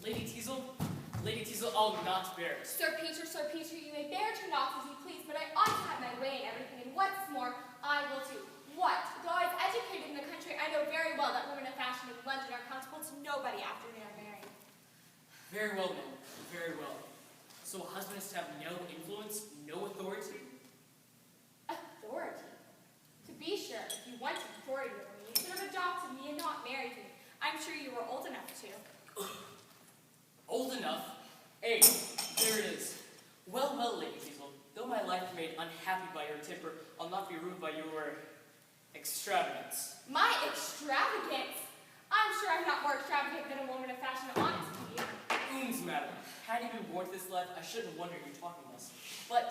Lady Teasel, I'll not bear it. Sir Peter, you may bear to knock as you please, but I ought to have my way in everything, and what's more, I will too. What? Though I was educated in the country, I know very well that women of fashion in London are accountable to nobody after they are married. Very well, ma'am. Very well. So a husband is to have no influence, no authority? Authority? To be sure, if you wanted authority over me, you should have adopted me and not married me. I'm sure you were old enough to. Old enough? Hey, there it is. Well, Lady Teasel, though my life is made unhappy by your temper, I'll not be ruined by your extravagance. My extravagance? I'm sure I'm not more extravagant than a woman of fashion honest to you. Madam, had you been born to this life, I shouldn't wonder you're talking thus. But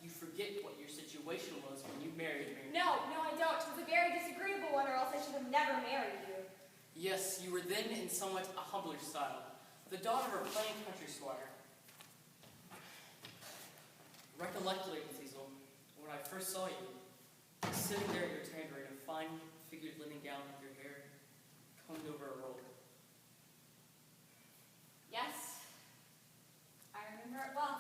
you forget what your situation was when you married me. No, I don't. It was a very disagreeable one, or else I should have never married you. Yes, you were then in somewhat a humbler style, the daughter of a plain country squire. Recollect, Lady Teasel, when I first saw you, sitting there in your chamber in a fine figured linen gown with your hair combed over a roll. Yes, I remember it well.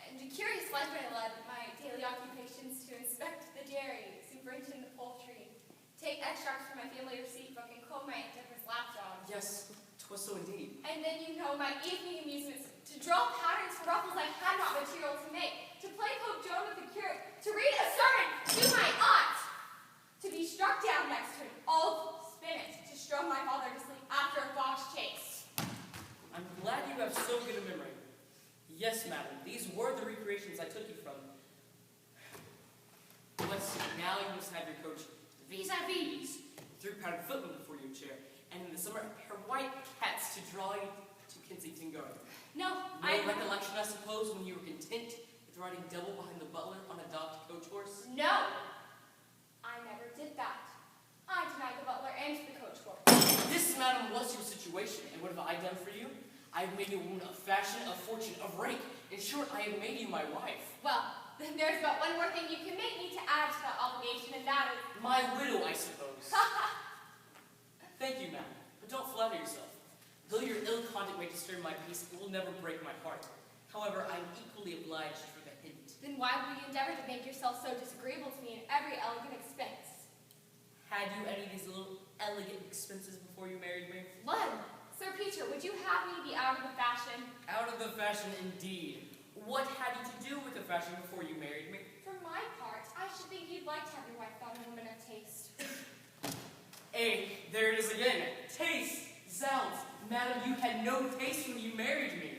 And a curious life I led, my daily occupations to inspect the dairy, superintend the poultry, take extracts from my family receipt book, and comb my endeavor's lapdog. Yes, 'twas so indeed. And then my evening amusements, to draw patterns for ruffles I had not material to make, to play Pope Joan with the curate, to read a sermon to my aunt, to be struck down next to an old spinet, to stroke my father to sleep after a fox chase. I'm glad you have so good a memory. Yes, madam, these were the recreations I took you from. But now you must have your coach vis-a-vis, 3-pound footman before your chair, and in the summer, her white cats to draw you to Kensington Garden. No recollection, I suppose, when you were content with riding double behind the butler on a docked coach horse? No, I never did that. I denied the butler and the coach horse. This, madam, was your situation, and what have I done for you? I have made you a woman of fashion, of fortune, of rank. In short, I have made you my wife. Well, then there's but one more thing you can make me to add to that obligation, and that is... my widow, I suppose. Thank you, madam, but don't flatter yourself. Though your ill conduct may disturb my peace, it will never break my heart. However, I am equally obliged for the hint. Then why would you endeavor to make yourself so disagreeable to me in every elegant expense? Had you any of these little elegant expenses before you married me? One. Sir Peter, would you have me be out of the fashion? Out of the fashion, indeed. What had you to do with the fashion before you married me? For my part, I should think you'd like to have your wife thought a woman of taste. Hey, there it is again. Taste! Zounds! Madam, you had no taste when you married me.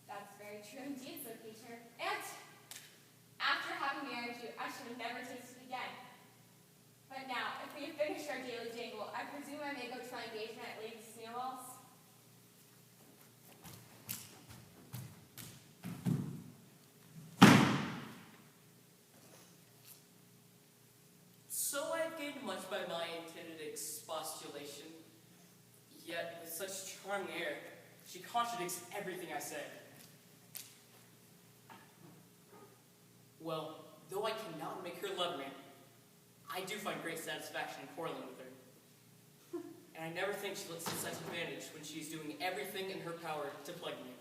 That's very true indeed, Sir Peter. And after having married you, I should have never tasted again. But now, if we have finished our daily jangle, I presume I may go to my engagement at Lady Snowball's. So I have gained much by my intended expostulation. Yet, with such charming air, she contradicts everything I say. Well, though I cannot make her love me, I do find great satisfaction in quarreling with her. And I never think she lets such advantage when she's doing everything in her power to plague me.